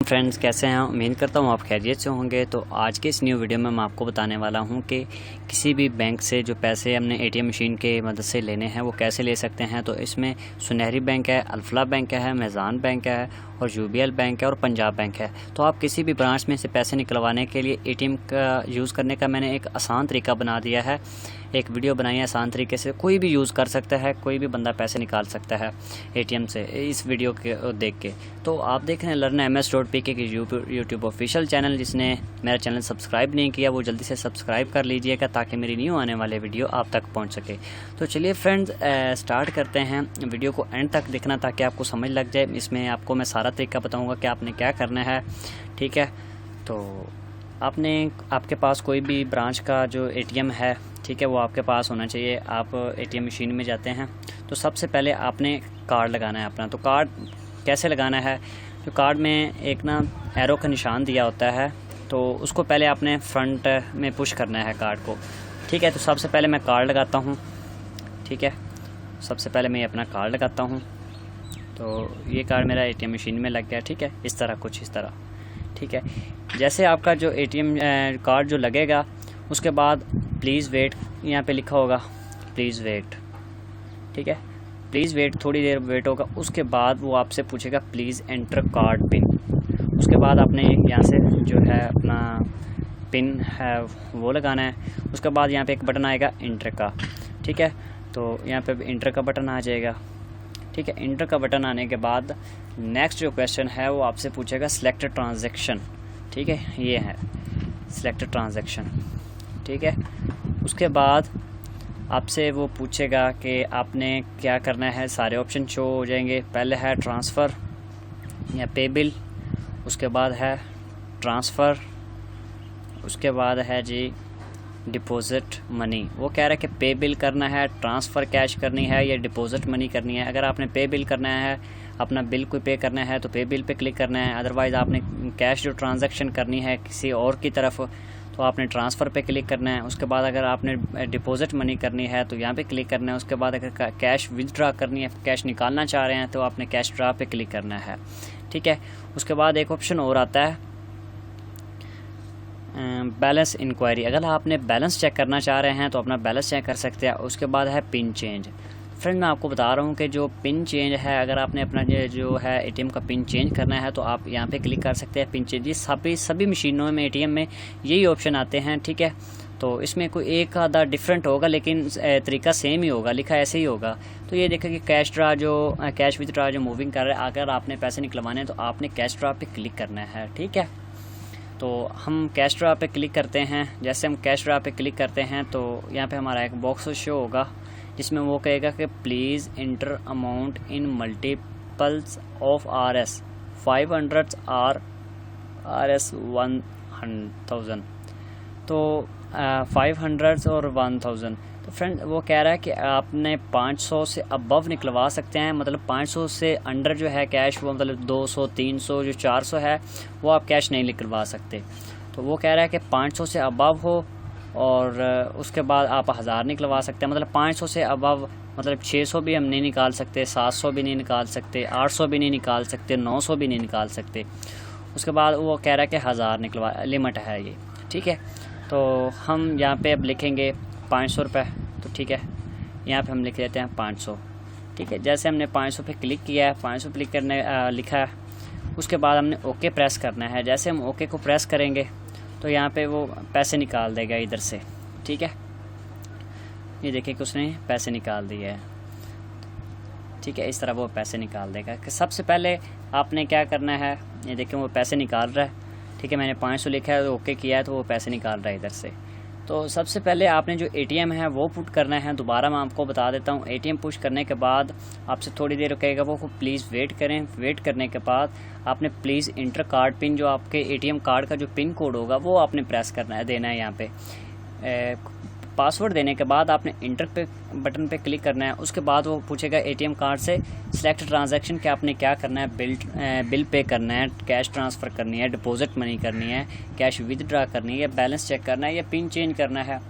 Friends, कैसे हैं? उम्मीद करता हूँ आप खैरियत से होंगे। तो आज के इस न्यू वीडियो में मैं आपको बताने वाला हूँ कि किसी भी बैंक से जो पैसे हमने एटीएम मशीन के मदद से लेने हैं वो कैसे ले सकते हैं। तो इसमें सुनहरी बैंक है, अल्फला बैंक है, मेज़ान बैंक है और यूबीएल बैंक है और पंजाब बैंक है। तो आप किसी भी ब्रांच में से पैसे निकलवाने के लिए एटीएम का यूज़ करने का मैंने एक आसान तरीका बना दिया है। एक वीडियो बनाई है आसान तरीके से, कोई भी यूज़ कर सकता है, कोई भी बंदा पैसे निकाल सकता है एटीएम से इस वीडियो के देख के। तो आप देख रहे हैं learnms.pk के यूट्यूब ऑफिशियल चैनल। जिसने मेरा चैनल सब्सक्राइब नहीं किया वो जल्दी से सब्सक्राइब कर लीजिएगा ताकि मेरी न्यू आने वाले वीडियो आप तक पहुंच सके। तो चलिए फ्रेंड्स, स्टार्ट करते हैं। वीडियो को एंड तक देखना ताकि आपको समझ लग जाए। इसमें आपको मैं सारा तरीका बताऊँगा कि आपने क्या करना है, ठीक है। तो आपके पास कोई भी ब्रांच का जो एटीएम है, ठीक है, वो आपके पास होना चाहिए। आप एटीएम मशीन में जाते हैं तो सबसे पहले आपने कार्ड लगाना है अपना। तो कार्ड कैसे लगाना है? तो कार्ड में एक ना एरो का निशान दिया होता है, तो उसको पहले आपने फ्रंट में पुश करना है कार्ड को, ठीक है। तो सबसे पहले मैं कार्ड लगाता हूँ, ठीक है। सबसे पहले मैं अपना कार्ड लगाता हूँ। तो ये कार्ड मेरा एटीएम मशीन में लग गया, ठीक है। इस तरह, कुछ इस तरह, ठीक है। जैसे आपका जो एटीएम कार्ड जो लगेगा उसके बाद प्लीज़ वेट यहाँ पे लिखा होगा, प्लीज़ वेट, ठीक है। प्लीज़ वेट, थोड़ी देर वेट होगा। उसके बाद वो आपसे पूछेगा प्लीज़ एंटर कार्ड पिन। उसके बाद आपने यहाँ से जो है अपना पिन है वो लगाना है। उसके बाद यहाँ पे एक बटन आएगा इंटर का, ठीक है। तो यहाँ पे इंटर का बटन आ जाएगा, ठीक है। इंटर का बटन आने के बाद नेक्स्ट जो क्वेश्चन है वो आपसे पूछेगा सिलेक्ट ट्रांजैक्शन, ठीक है। ये है सिलेक्ट ट्रांजैक्शन, ठीक है। उसके बाद आपसे वो पूछेगा कि आपने क्या करना है। सारे ऑप्शन शो हो जाएंगे। पहले है ट्रांसफ़र या पे बिल, उसके बाद है ट्रांसफ़र, उसके बाद है जी डिपॉज़िट मनी। वो कह रहा है कि पे बिल करना है, ट्रांसफ़र कैश करनी है या डिपॉज़िट मनी करनी है। अगर आपने पे बिल करना है, अपना बिल कोई पे करना है तो पे बिल पे क्लिक करना है। अदरवाइज़ आपने कैश जो ट्रांजैक्शन करनी है किसी और की तरफ तो आपने ट्रांसफ़र पे क्लिक करना है। उसके बाद अगर आपने डिपॉज़िट मनी करनी है तो यहाँ पे क्लिक करना है। उसके बाद अगर कैश विदड्रा करनी है, कैश निकालना चाह रहे हैं तो आपने कैश ड्रा पे क्लिक करना है, ठीक है। उसके बाद एक ऑप्शन और आता है बैलेंस इंक्वायरी। अगर आपने बैलेंस चेक करना चाह रहे हैं तो अपना बैलेंस चेक कर सकते हैं। उसके बाद है पिन चेंज। फ्रेंड, मैं आपको बता रहा हूँ कि जो पिन चेंज है, अगर आपने अपना जो है एटीएम का पिन चेंज करना है तो आप यहाँ पे क्लिक कर सकते हैं पिन चेंज। ये सभी मशीनों में एटीएम में यही ऑप्शन आते हैं, ठीक है। तो इसमें कोई एक आधा डिफरेंट होगा लेकिन तरीका सेम ही होगा, लिखा ऐसे ही होगा। तो ये देखा कि कैश विदड्रा जो मूविंग कर रहा है, अगर आपने पैसे निकलवाने हैं तो आपने कैश ड्रा पे क्लिक करना है, ठीक है। तो हम कैश ड्रा पे क्लिक करते हैं। जैसे हम कैश ड्रा पे क्लिक करते हैं तो यहाँ पे हमारा एक बॉक्स शो होगा जिसमें वो कहेगा कि please inter amount in multiples of RS 500 और RS 1000। तो 500 और 1000। तो फ्रेंड, वो कह रहा है कि आपने 500 से अबव निकलवा सकते हैं। मतलब 500 से अंडर जो है कैश, वो मतलब 200, 300, जो 400 है वो आप कैश नहीं निकलवा सकते। तो वो कह रहा है कि 500 से अबव हो और उसके बाद आप 1000 निकलवा सकते हैं। मतलब 500 से अबव मतलब 600 भी हम नहीं निकाल सकते, 700 भी नहीं निकाल सकते, 800 भी नहीं निकाल सकते, 900 भी नहीं निकाल सकते। उसके बाद वो कह रहा है कि 1000 निकलवा लिमिट है ये, ठीक है। तो हम यहाँ पे अब लिखेंगे 500 रुपये, तो ठीक है, यहाँ पे हम लिख देते हैं 500, ठीक है। जैसे हमने 500 पे क्लिक किया है, 500 क्लिक करने लिखा है, उसके बाद हमने ओके प्रेस करना है। जैसे हम ओके को प्रेस करेंगे तो यहाँ पे वो पैसे निकाल देगा इधर से, ठीक है। ये देखिए कि उसने पैसे निकाल दिए हैं, ठीक है। इस तरह वो पैसे निकाल देगा। कि सबसे पहले आपने क्या करना है, ये देखिए वो पैसे निकाल रहा है, ठीक है। मैंने 500 लिखा है तो ओके किया है तो वो पैसे निकाल रहा है इधर से। तो सबसे पहले आपने जो एटीएम है वो पुट करना है। दोबारा मैं आपको बता देता हूँ। एटीएम पुश करने के बाद आपसे थोड़ी देर कहेगा वो प्लीज़ वेट करें। वेट करने के बाद आपने प्लीज़ इंटर कार्ड पिन, जो आपके एटीएम कार्ड का जो पिन कोड होगा वो आपने प्रेस करना है, देना है। यहाँ पे पासवर्ड देने के बाद आपने इंटर पे बटन पे क्लिक करना है। उसके बाद वो पूछेगा एटीएम कार्ड से सिलेक्ट ट्रांजैक्शन कि आपने क्या करना है। बिल पे करना है, कैश ट्रांसफ़र करनी है, डिपॉजिट मनी करनी है, कैश विदड्रा करनी है, या बैलेंस चेक करना है, या पिन चेंज करना है।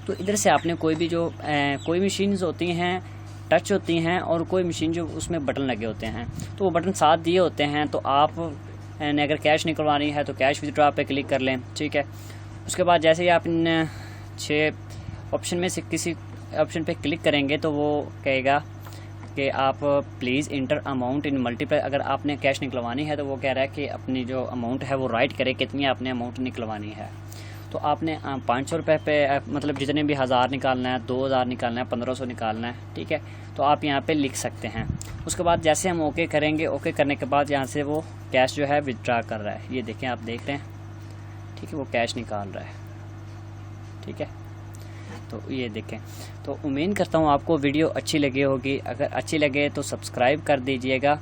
तो इधर से आपने कोई मशीन्स होती हैं टच होती हैं और कोई मशीन जो उसमें बटन लगे होते हैं, तो वो बटन साथ दिए होते हैं। तो आप एंड अगर कैश निकलवानी है तो कैश विड्रॉ पे क्लिक कर लें, ठीक है। उसके बाद जैसे ही आप इन 6 ऑप्शन में से किसी ऑप्शन पे क्लिक करेंगे तो वो कहेगा कि आप please inter amount in multiply. अगर आपने कैश निकलवानी है तो वो कह रहा है कि अपनी जो अमाउंट है वो राइट करे, कितनी आपने अमाउंट निकलवानी है। तो आपने 500 रुपये पे मतलब जितने भी 1000 निकालना है, 2000 निकालना है, 1500 निकालना है, ठीक है। तो आप यहाँ पे लिख सकते हैं। उसके बाद जैसे हम ओके करेंगे, ओके करने के बाद यहाँ से वो कैश जो है विड्रॉ कर रहा है, ये देखें, आप देख रहे हैं, ठीक है, वो कैश निकाल रहा है, ठीक है। तो ये देखें। तो उम्मीद करता हूँ आपको वीडियो अच्छी लगी होगी। अगर अच्छी लगे तो सब्सक्राइब कर दीजिएगा